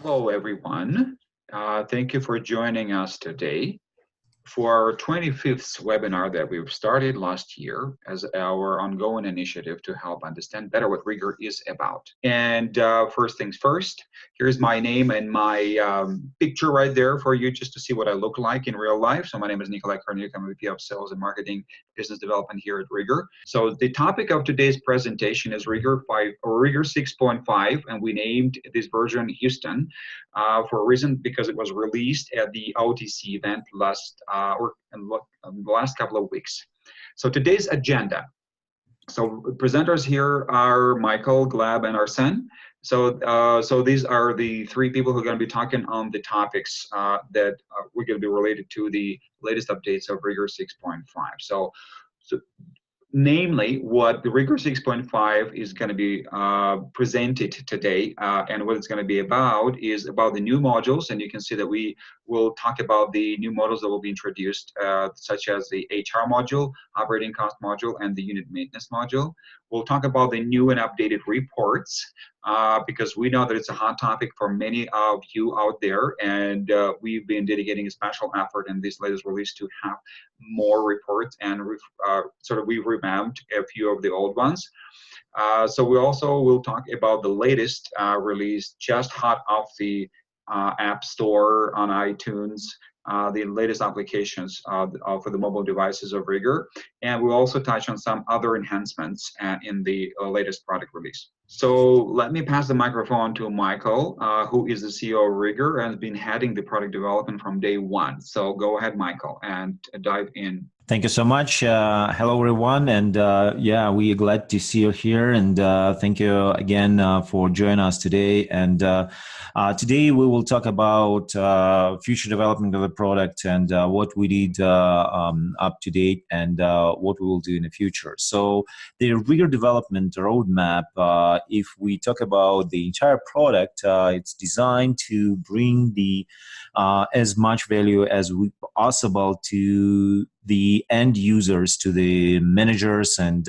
Hello, everyone. Thank you for joining us today for our 25th webinar that we've started last year as our ongoing initiative to help understand better what RigER is about. And first things first, here's my name and my picture right there for you just to see what I look like in real life. So my name is Nikolai Korniuk. I'm VP of Sales and Marketing Business Development here at RigER. So the topic of today's presentation is RigER 5 or RigER 6.5, and we named this version Houston for a reason because it was released at the OTC event in the last couple of weeks. So today's agenda. So presenters here are Michael, Gleb, and Arsen. So these are the three people who are going to be talking on the topics that we're going to be related to the latest updates of RigER 6.5. So namely, what the RigER 6.5 is going to be presented today, and what it's going to be about is about the new modules. And you can see that we will talk about the new modules that will be introduced, such as the HR module, operating cost module, and the unit maintenance module. We'll talk about the new and updated reports, because we know that it's a hot topic for many of you out there, and we've been dedicating a special effort in this latest release to have more reports, and we've revamped a few of the old ones. So we also will talk about the latest release, just hot off the App Store on iTunes, the latest applications for the mobile devices of RigER, and we'll also touch on some other enhancements in the latest product release. So let me pass the microphone to Michael, who is the CEO of RigER and has been heading the product development from day one. So go ahead, Michael, and dive in. Thank you so much. Hello, everyone. And yeah, we're glad to see you here. And thank you again for joining us today. And today we will talk about future development of the product and what we did up to date and what we will do in the future. So the RigER development roadmap, if we talk about the entire product, it's designed to bring the as much value as possible to the end users, to the managers and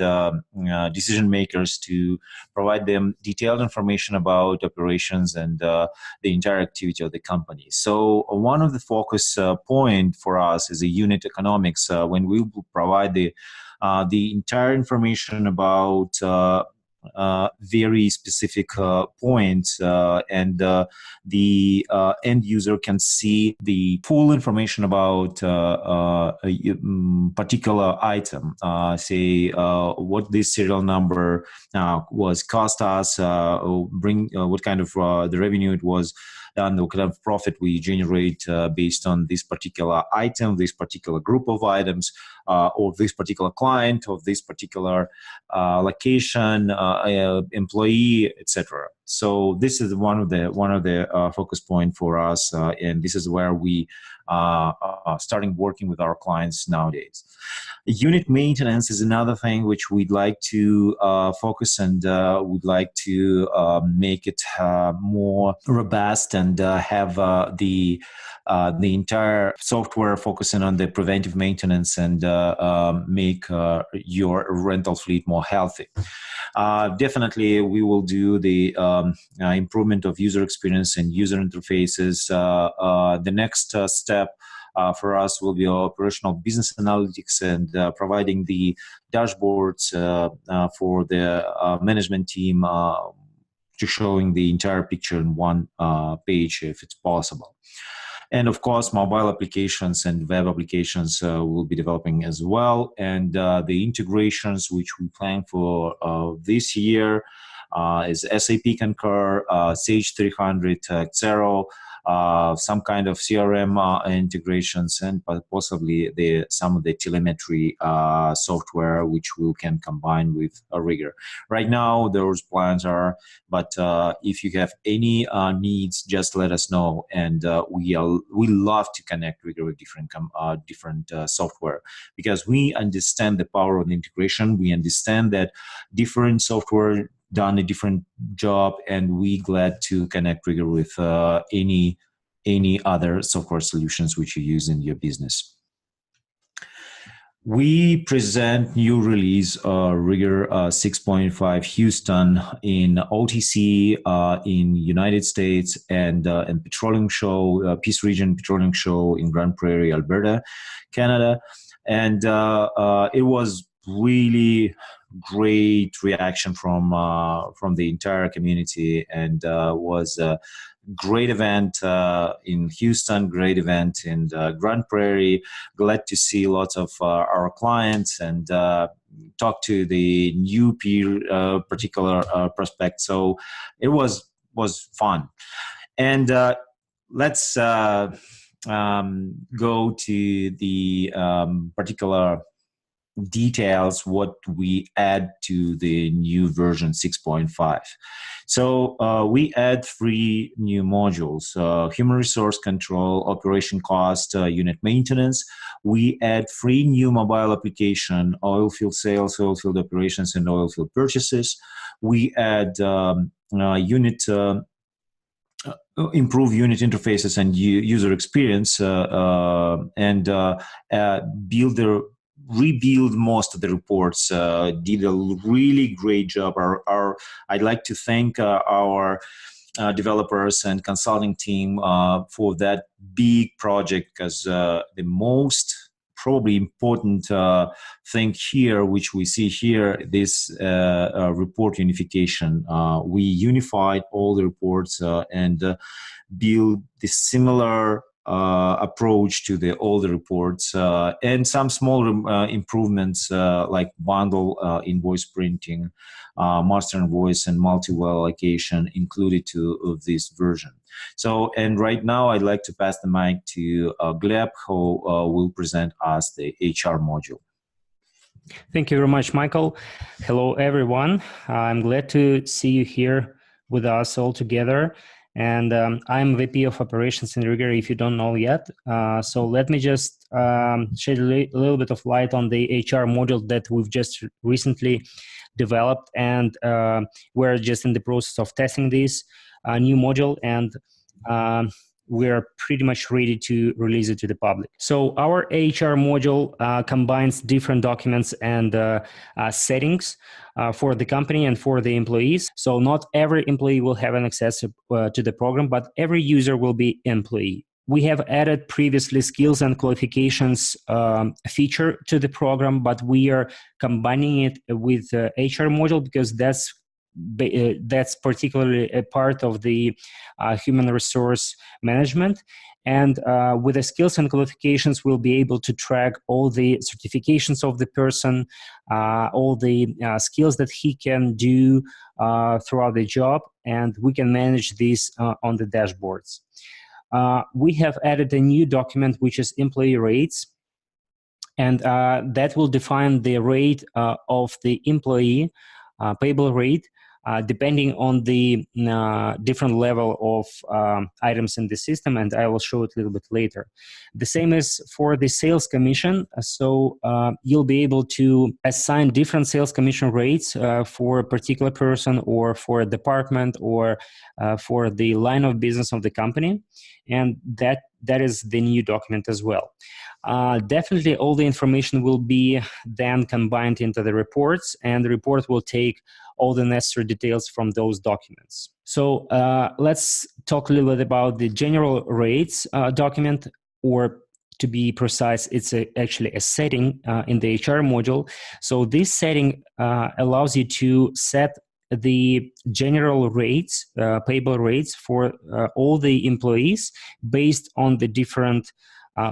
decision makers, to provide them detailed information about operations and the entire activity of the company. So one of the focus point for us is a unit economics when we will provide the entire information about very specific points, and the end user can see the full information about a particular item, say what this serial number was cost us, what kind of the revenue it was, and what kind of profit we generate based on this particular item, this particular group of items, or this particular client, of this particular location, employee, etc. So this is one of the focus point for us, and this is where we starting working with our clients nowadays. Unit maintenance is another thing which we'd like to focus and would like to make it more robust and have the entire software focusing on the preventive maintenance and make your rental fleet more healthy. Definitely, we will do the improvement of user experience and user interfaces. The next step for us will be operational business analytics and providing the dashboards for the management team to showing the entire picture in one page if it's possible. And of course, mobile applications and web applications will be developing as well. And the integrations which we plan for this year is SAP Concur, Sage 300, Xero, some kind of CRM integrations, and possibly some of the telemetry software which we can combine with RigER. Right now, those plans are, but if you have any needs, just let us know, and we love to connect RigER with different software, because we understand the power of the integration. We understand that different software done a different job, and we glad to connect RigER with any other software solutions which you use in your business. We present new release RigER 6.5 Houston in OTC in United States and Petroleum Show, Peace Region Petroleum Show in Grand Prairie, Alberta, Canada. And it was really great reaction from the entire community, and was great event in Houston, great event in Grand Prairie. Glad to see lots of our clients and talk to the new particular prospect. So it was fun. And let's go to the particular details what we add to the new version 6.5. So we add 3 new modules: human resource control, operation cost, unit maintenance. We add 3 new mobile application: Oilfield Sales, Oilfield Operations, and Oilfield Purchases. We add improve unit interfaces and user experience, and rebuild most of the reports. Did a really great job. I'd like to thank our developers and consulting team for that big project, because the most probably important thing here, which we see here, this report unification. We unified all the reports and build the similar approach to all the reports, and some small improvements like bundle invoice printing, master invoice, and multi-well allocation included to this version. So, and right now I'd like to pass the mic to Gleb, who will present us the HR module. Thank you very much, Michael. Hello, everyone. I'm glad to see you here with us all together. And I'm VP of Operations in RigER, if you don't know yet. So let me just shed a little bit of light on the HR module that we've just recently developed. And we're just in the process of testing this new module, and we're pretty much ready to release it to the public. So our HR module combines different documents and settings for the company and for the employees. So not every employee will have an access to the program, but every user will be employee. We have added previously skills and qualifications feature to the program, but we are combining it with HR module because that's particularly a part of the human resource management. And with the skills and qualifications, we'll be able to track all the certifications of the person, all the skills that he can do throughout the job, and we can manage this on the dashboards. We have added a new document, which is employee rates, and that will define the rate of the employee payable rate, depending on the different level of items in the system, and I will show it a little bit later. The same is for the sales commission. So you'll be able to assign different sales commission rates for a particular person or for a department or for the line of business of the company, and that is the new document as well. Definitely all the information will be then combined into the reports, and the report will take all the necessary details from those documents. So let's talk a little bit about the general rates document, or to be precise, it's actually a setting in the HR module. So this setting allows you to set the general rates, payable rates for all the employees based on the different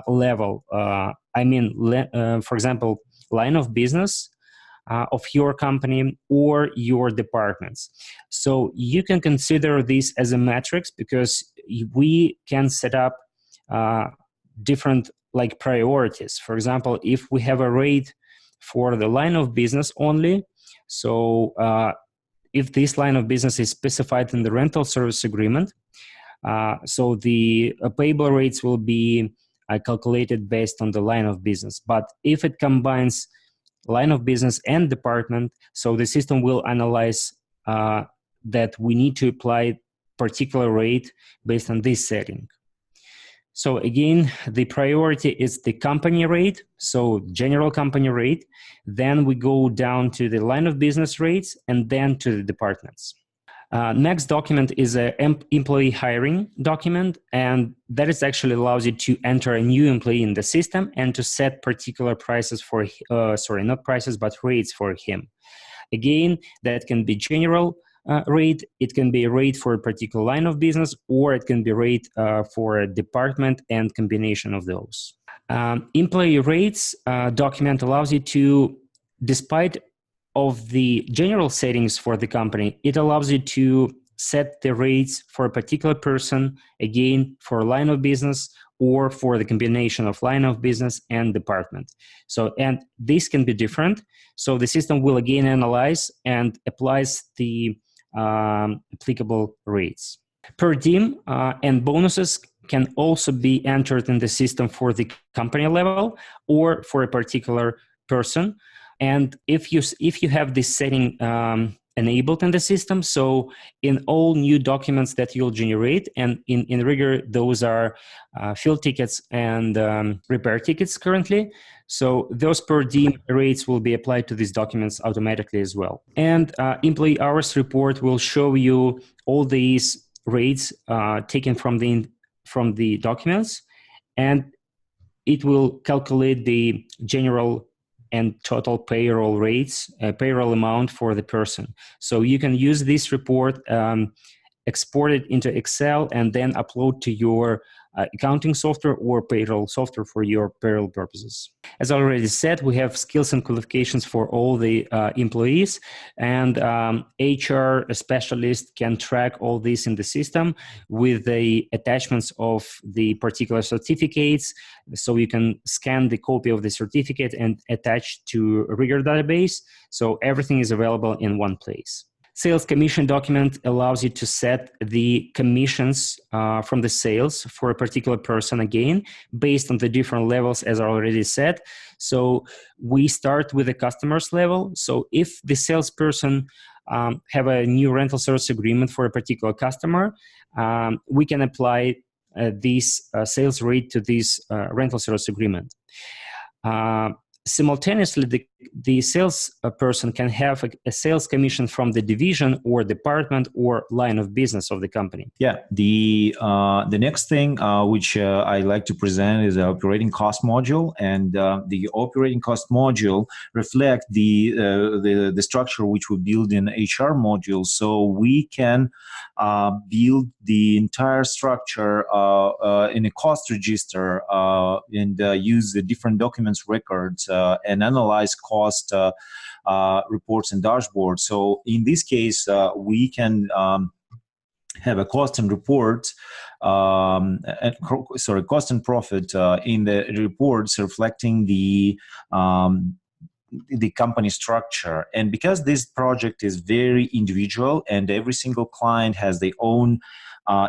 level. For example, line of business of your company or your departments. So you can consider this as a matrix because we can set up different like priorities. For example, if we have a rate for the line of business only, so if this line of business is specified in the rental service agreement, so the payable rates will be calculated based on the line of business. But if it combines line of business and department, so the system will analyze that we need to apply particular rate based on this setting. So again, the priority is the company rate, so general company rate. Then we go down to the line of business rates and then to the departments. Next document is an employee hiring document, and that is actually allows you to enter a new employee in the system and to set particular prices for, not prices, but rates for him. Again, that can be general rate, it can be a rate for a particular line of business, or it can be rate for a department and combination of those. Employee rates document allows you to, despite of the general settings for the company, it allows you to set the rates for a particular person, again, for a line of business or for the combination of line of business and department. So, and this can be different. So the system will again analyze and applies the applicable rates. Per diem and bonuses can also be entered in the system for the company level or for a particular person. And if you have this setting enabled in the system, so in all new documents that you'll generate, and in RigER, those are field tickets and repair tickets currently. So those per diem rates will be applied to these documents automatically as well. And employee hours report will show you all these rates taken from the documents, and it will calculate the general and total payroll rates, payroll amount for the person. So you can use this report, export it into Excel, and then upload to your accounting software or payroll software for your payroll purposes. As I already said, we have skills and qualifications for all the employees, and HR specialist can track all this in the system with the attachments of the particular certificates. So you can scan the copy of the certificate and attach to RigER database. So everything is available in one place. Sales commission document allows you to set the commissions from the sales for a particular person, again, based on the different levels, as I already said. So we start with the customer's level. So if the salesperson have a new rental service agreement for a particular customer, we can apply this sales rate to this rental service agreement. Simultaneously, the sales person can have a sales commission from the division or department or line of business of the company. Yeah, the next thing which I like to present is the operating cost module, and the operating cost module reflect the structure which we build in HR module, so we can build the entire structure in a cost register and use the different documents records and analyze cost reports and dashboards. So in this case, we can have a cost and report, cost and profit in the reports reflecting the company structure. And because this project is very individual and every single client has their own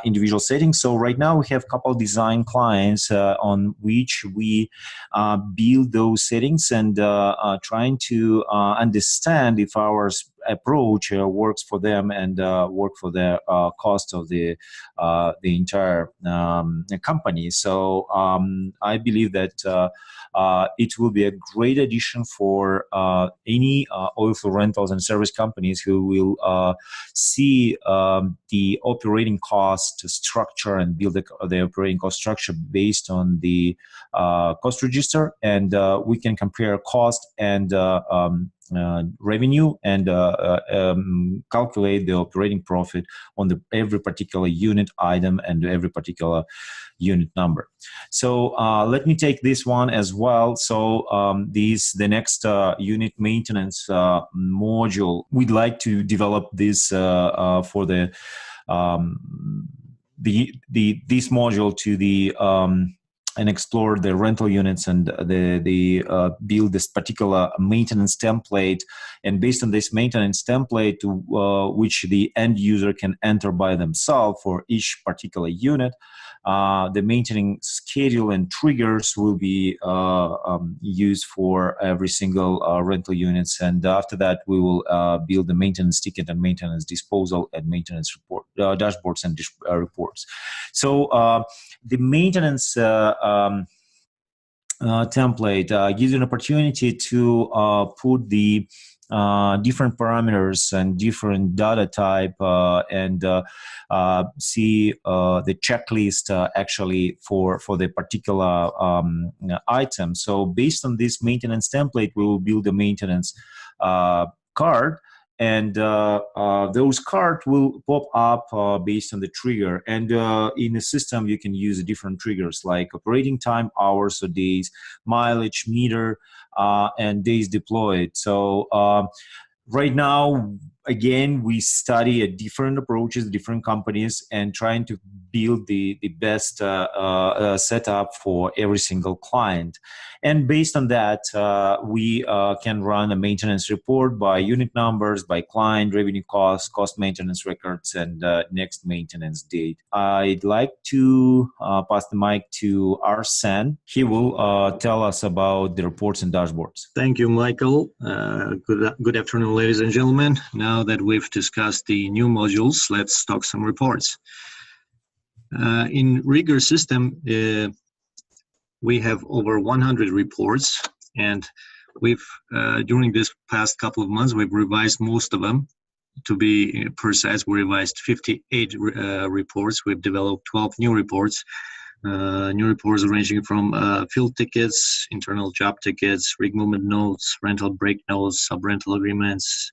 individual settings. So right now we have a couple design clients on which we build those settings and trying to understand if our approach works for them and work for the cost of the entire company. So I believe that it will be a great addition for any oilfield rentals and service companies who will see the operating cost structure and build the operating cost structure based on the cost register, and we can compare cost and revenue and calculate the operating profit on every particular unit item and every particular unit number. So let me take this one as well. So the next unit maintenance module, we'd like to develop this for this module to the and explore the rental units and build this particular maintenance template. And based on this maintenance template, which the end user can enter by themselves for each particular unit, the maintenance schedule and triggers will be used for every single rental units. And after that, we will build the maintenance ticket and maintenance disposal and maintenance report dashboards and reports. So the maintenance template gives you an opportunity to put the different parameters and different data type and see the checklist actually for the particular item. So based on this maintenance template, we will build a maintenance card, and those cards will pop up based on the trigger. And in the system, you can use different triggers like operating time, hours or days, mileage, meter, and days deployed. So right now, again, we study different approaches, different companies, and trying to build the best setup for every single client. And based on that, we can run a maintenance report by unit numbers, by client, revenue costs, cost maintenance records, and next maintenance date. I'd like to pass the mic to Arsen. He will tell us about the reports and dashboards. Thank you, Michael. Good afternoon, ladies and gentlemen. Now that we've discussed the new modules, let's talk some reports. In RigER system, we have over 100 reports, and we've during this past couple of months, we've revised most of them. To be precise, we revised 58 reports. We've developed 12 new reports. New reports ranging from field tickets, internal job tickets, rig movement notes, rental break notes, sub-rental agreements,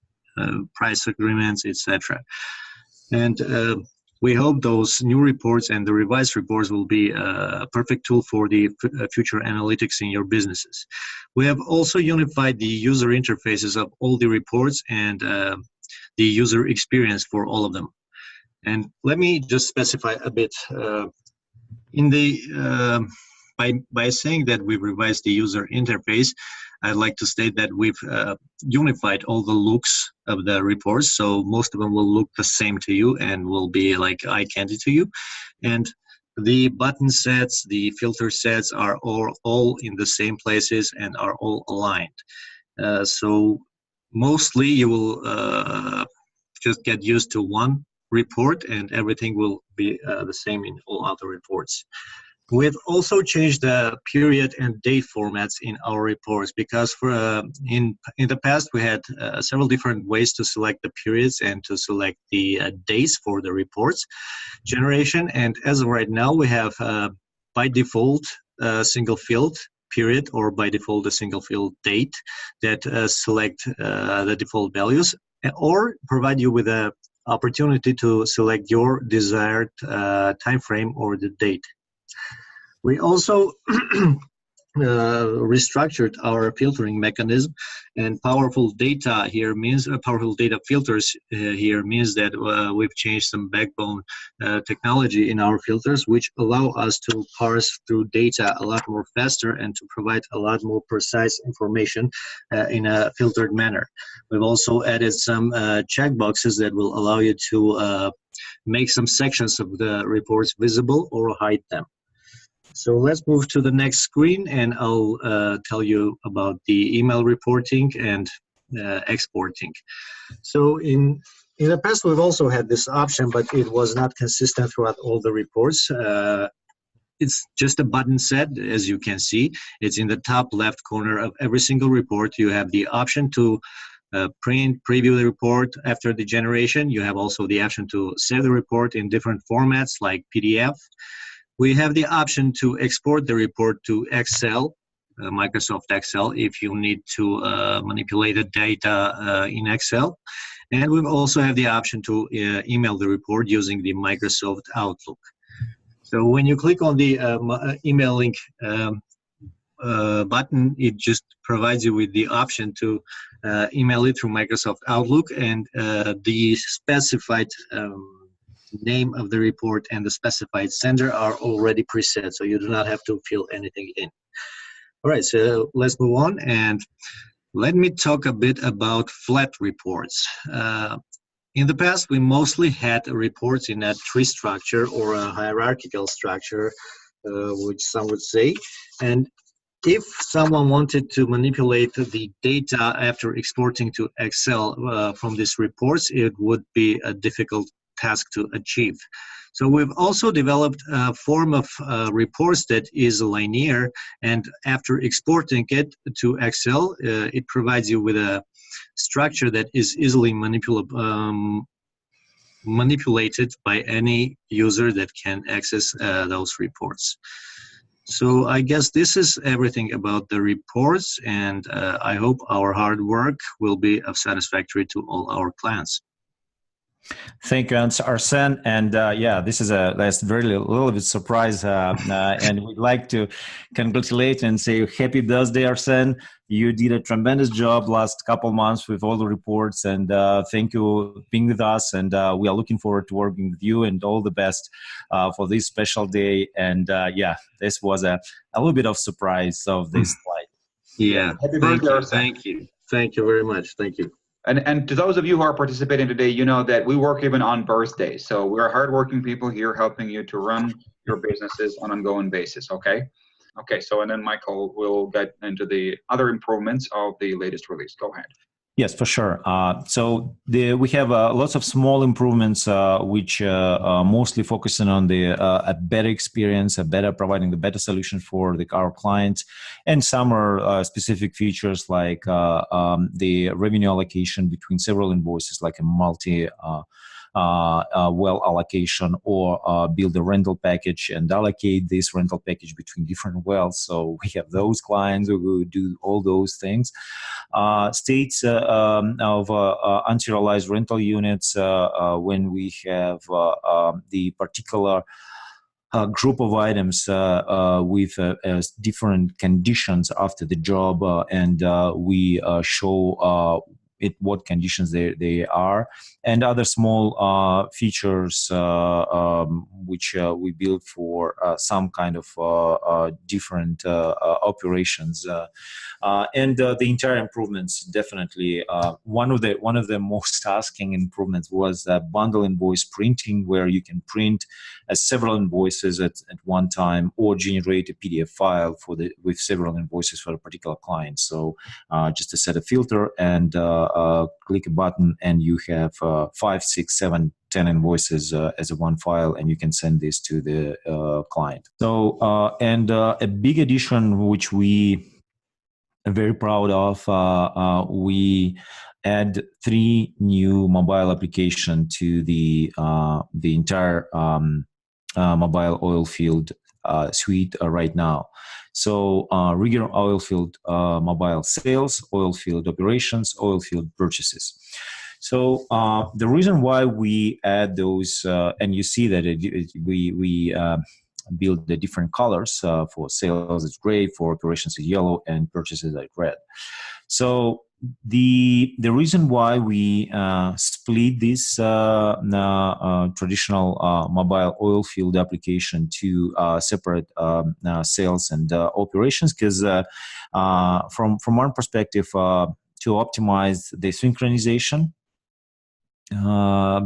price agreements, etc. And we hope those new reports and the revised reports will be a perfect tool for the future analytics in your businesses. We have also unified the user interfaces of all the reports and the user experience for all of them. And let me just specify a bit. By saying that we've revised the user interface, I'd like to state that we've unified all the looks of the reports, so most of them will look the same to you and will be like eye candy to you. And the button sets, the filter sets are all in the same places and are all aligned. So mostly you will just get used to one report and everything will be the same in all other reports. We've also changed the period and date formats in our reports because for in the past we had several different ways to select the periods and to select the days for the reports generation. And as of right now, we have by default single field period or by default a single field date that select the default values or provide you with a opportunity to select your desired time frame or the date. We also restructured our filtering mechanism, and powerful data here means powerful data filters here means that we've changed some backbone technology in our filters, which allow us to parse through data a lot more faster and to provide a lot more precise information in a filtered manner. We've also added some checkboxes that will allow you to make some sections of the reports visible or hide them. So let's move to the next screen and I'll tell you about the email reporting and exporting. So in the past, we've also had this option, but it was not consistent throughout all the reports. It's just a button set, as you can see. It's in the top left corner of every single report. You have the option to preview the report after the generation. You have also the option to save the report in different formats like PDF. We have the option to export the report to Excel, Microsoft Excel, if you need to manipulate the data in Excel. And we also have the option to email the report using the Microsoft Outlook. So when you click on the emailing button, it just provides you with the option to email it through Microsoft Outlook, and the specified name of the report and the specified sender are already preset, so you do not have to fill anything in. All right, so let's move on and let me talk a bit about flat reports. In the past, we mostly had reports in a tree structure or a hierarchical structure, which some would say. And if someone wanted to manipulate the data after exporting to Excel from these reports, it would be a difficult task to achieve. So we've also developed a form of reports that is linear, and after exporting it to Excel, it provides you with a structure that is easily manipulated by any user that can access those reports. So I guess this is everything about the reports, and I hope our hard work will be satisfactory to all our clients. Thank you, Arsen. And yeah, this is a very little bit surprise, and we'd like to congratulate and say happy birthday, Arsen. You did a tremendous job last couple months with all the reports, and thank you for being with us. And we are looking forward to working with you, and all the best for this special day. And yeah, this was a little bit of surprise of this slide. Yeah, happy birthday, Arsen. Thank you very much. Thank you. And to those of you who are participating today, you know that we work even on birthdays. So we're hardworking people here helping you to run your businesses on an ongoing basis, okay? Okay, so and then Michael will get into the other improvements of the latest release. Go ahead. Yes, for sure. So we have lots of small improvements, which mostly focusing on a better experience, providing the better solution for our clients, and some are specific features like the revenue allocation between several invoices, like a multi well allocation, or build a rental package and allocate this rental package between different wells. So we have those clients who do all those things. States of unserialized rental units when we have the particular group of items with different conditions after the job, and we show what conditions they are, and other small features which we build for some kind of different operations, and the entire improvements. Definitely, one of the most asking improvements was bundle invoice printing, where you can print several invoices at one time, or generate a PDF file with several invoices for a particular client. So just to set a filter and click a button, and you have 5, 6, 7, 10 invoices as a one file, and you can send this to the client. So and a big addition which we are very proud of, we add 3 new mobile applications to the entire mobile oilfield suite right now. So RigER Oilfield Mobile Sales, Oilfield Operations, Oilfield Purchases. So the reason why we add those, and you see that we build the different colors. For sales it's gray, for operations it's yellow, and purchases are red. So the reason why we split this traditional mobile oil field application to separate sales and operations, because from one perspective, to optimize the synchronization,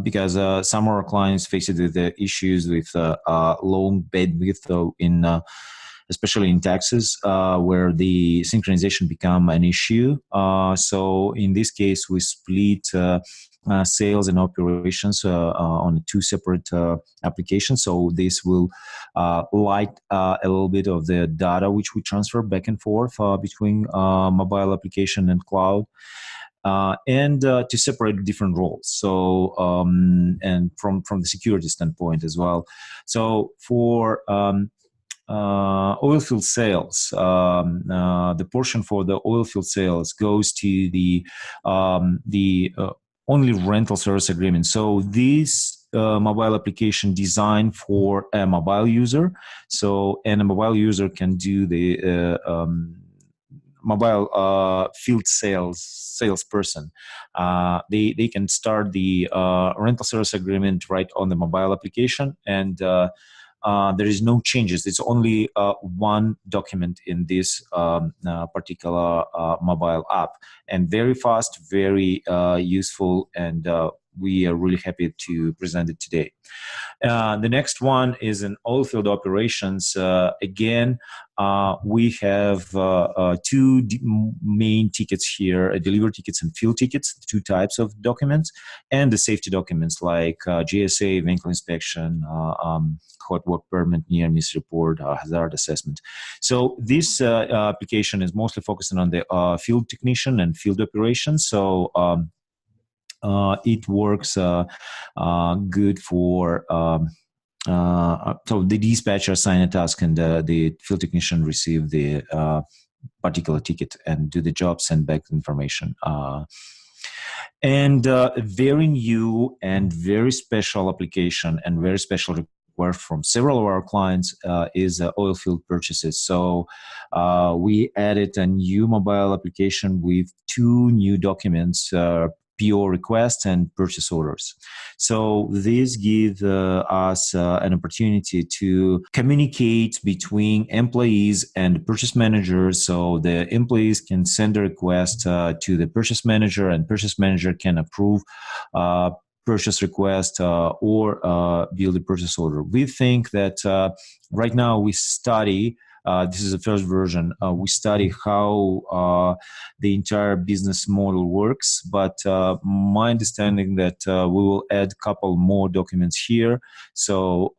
because some of our clients face the issues with low bandwidth especially in Texas, where the synchronization become an issue. So in this case, we split sales and operations on 2 separate applications. So this will light a little bit of the data which we transfer back and forth between mobile application and cloud. And to separate different roles. So and from the security standpoint as well. So for oilfield sales, the portion for the oilfield sales goes to the only rental service agreement. So this mobile application designed for a mobile user. So, and a mobile user can do the mobile field salesperson. They can start the rental service agreement right on the mobile application, and there is no changes. It's only one document in this particular mobile app, and very fast, very useful, and we are really happy to present it today. The next one is an Oilfield Operations. Again, we have two main tickets here, delivery tickets and field tickets, two types of documents, and the safety documents like GSA, vehicle inspection, hot work permit, near miss report, hazard assessment. So this application is mostly focusing on the field technician and field operations. So it works good for so the dispatcher assign a task, and the field technician receive the particular ticket and do the job, send back information. And a very new and very special application and very special request from several of our clients is Oilfield Purchases. So we added a new mobile application with two new documents, PO requests and purchase orders. So this gives us an opportunity to communicate between employees and purchase managers. So the employees can send a request to the purchase manager, and purchase manager can approve purchase request or build a purchase order. We think that right now we study, this is the first version, we study how the entire business model works, but my understanding that we will add a couple more documents here, so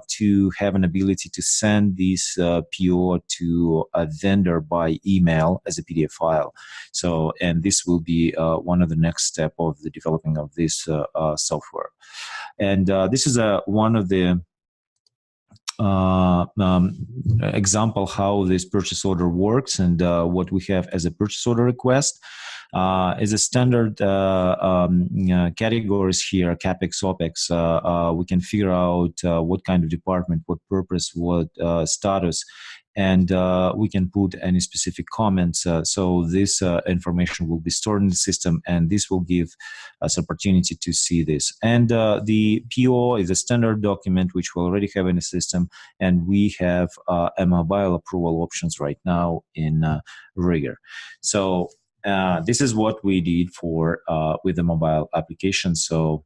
to have an ability to send this PO to a vendor by email as a PDF file. So, and this will be one of the next step of the developing of this software. And this is one of the example how this purchase order works, and what we have as a purchase order request is a standard categories here, CapEx, OpEx. We can figure out what kind of department, what purpose, what status, and we can put any specific comments. So this information will be stored in the system, and this will give us opportunity to see this. And the PO is a standard document which we already have in the system, and we have a mobile approval options right now in RigER. So this is what we did for with the mobile application. So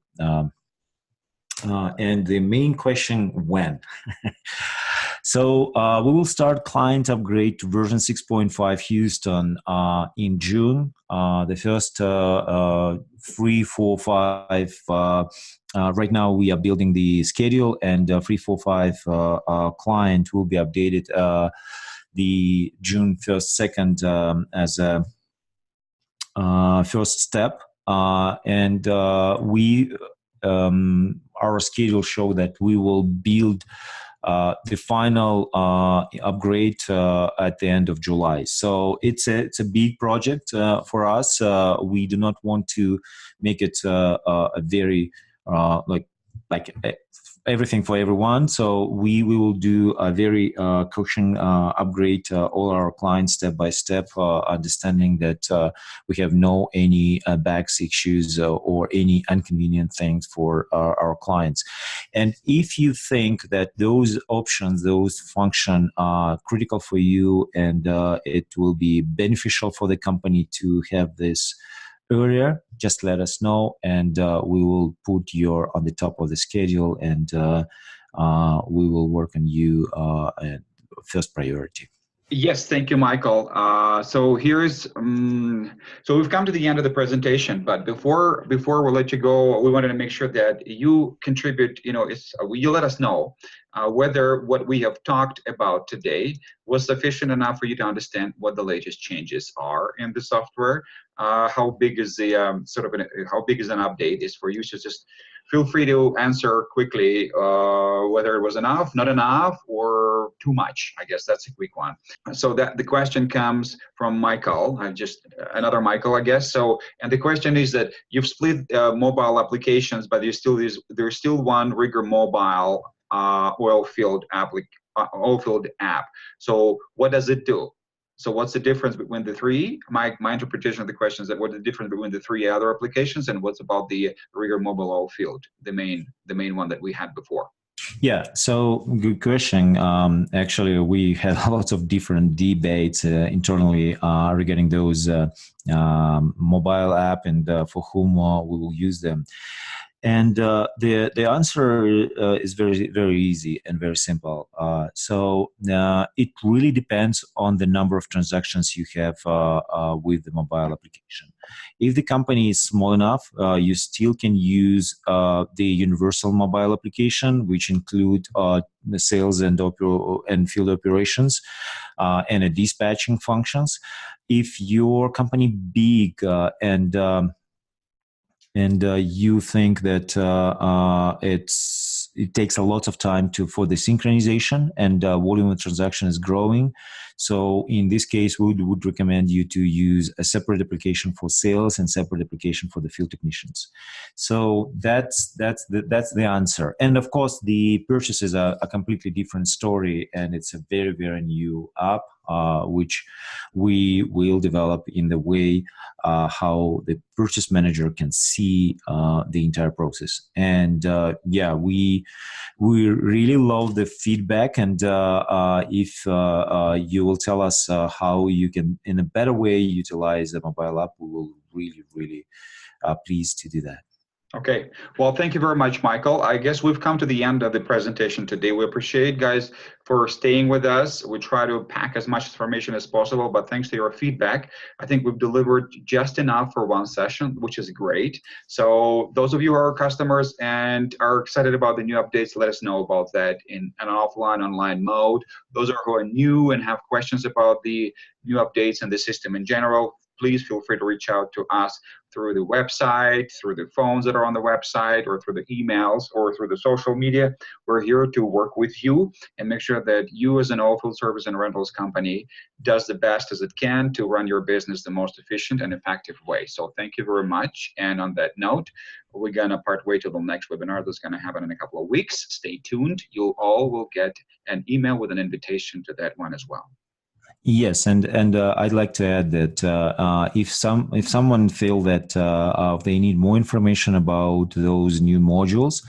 and the main question, when? So we will start client upgrade to version 6.5 Houston in June. The first 3, 4, 5, right now we are building the schedule, and 3, 4, 5 client will be updated the June 1st, 2nd as a first step. And we our schedule show that we will build the final upgrade at the end of July. So it's a big project for us. We do not want to make it a very like everything for everyone. So we will do a very coaching upgrade all our clients step by step, understanding that we have no any bugs, issues, or any inconvenient things for our clients. And if you think that those options, those function are critical for you, and it will be beneficial for the company to have this earlier, just let us know, and we will put you on the top of the schedule, and we will work on you first priority. Yes, thank you, Michael. So here's so we've come to the end of the presentation, but before we let you go, we wanted to make sure that you contribute. You know, you let us know whether what we have talked about today was sufficient enough for you to understand what the latest changes are in the software. How big is the how big is an update is for you? So just feel free to answer quickly whether it was enough, not enough, or too much. I guess that's a quick one. So that the question comes from Michael, another Michael, I guess. So, and the question is that you've split mobile applications, but there's still one RigER mobile Oilfield app. So what does it do? So what's the difference between the three? My interpretation of the question is that what is the difference between the three other applications, and what's about the RigER mobile Oilfield, the main one that we had before? Yeah, so good question. Actually, we had lots of different debates internally regarding those mobile app and for whom we will use them. And the answer is very easy and very simple. So it really depends on the number of transactions you have with the mobile application. If the company is small enough, you still can use the universal mobile application, which include the sales and field operations and a dispatching functions. If your company big and you think that it takes a lot of time for the synchronization, and volume of transaction is growing. So in this case, we would recommend you to use a separate application for sales and separate application for the field technicians. So that's the answer. And of course, the purchases are a completely different story, and it's a very new app which we will develop in the way how the purchase manager can see the entire process. And we really love the feedback, and if you will tell us how you can in a better way utilize the mobile app, we will really pleased to do that. Okay, well, thank you very much, Michael. I guess we've come to the end of the presentation today. We appreciate, guys, for staying with us. We try to pack as much information as possible, but thanks to your feedback, I think we've delivered just enough for one session, which is great. So those of you who are customers and are excited about the new updates, let us know about that in an offline, online mode. Those who are new and have questions about the new updates and the system in general, please feel free to reach out to us through the website, through the phones that are on the website, or through the emails, or through the social media. We're here to work with you and make sure that you as an oilfield service and rentals company does the best as it can to run your business the most efficient and effective way. So thank you very much. And on that note, we're gonna part way to the next webinar that's gonna happen in a couple of weeks. Stay tuned. You all will get an email with an invitation to that one as well. Yes, and I'd like to add that if someone feel that they need more information about those new modules,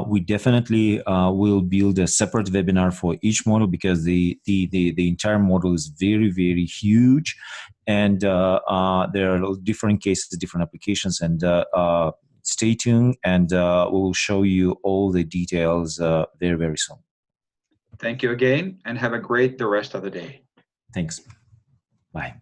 we definitely will build a separate webinar for each module, because the entire module is very huge, and there are different cases, different applications, and stay tuned, and we will show you all the details very soon. Thank you again, and have a great the rest of the day. Thanks. Bye.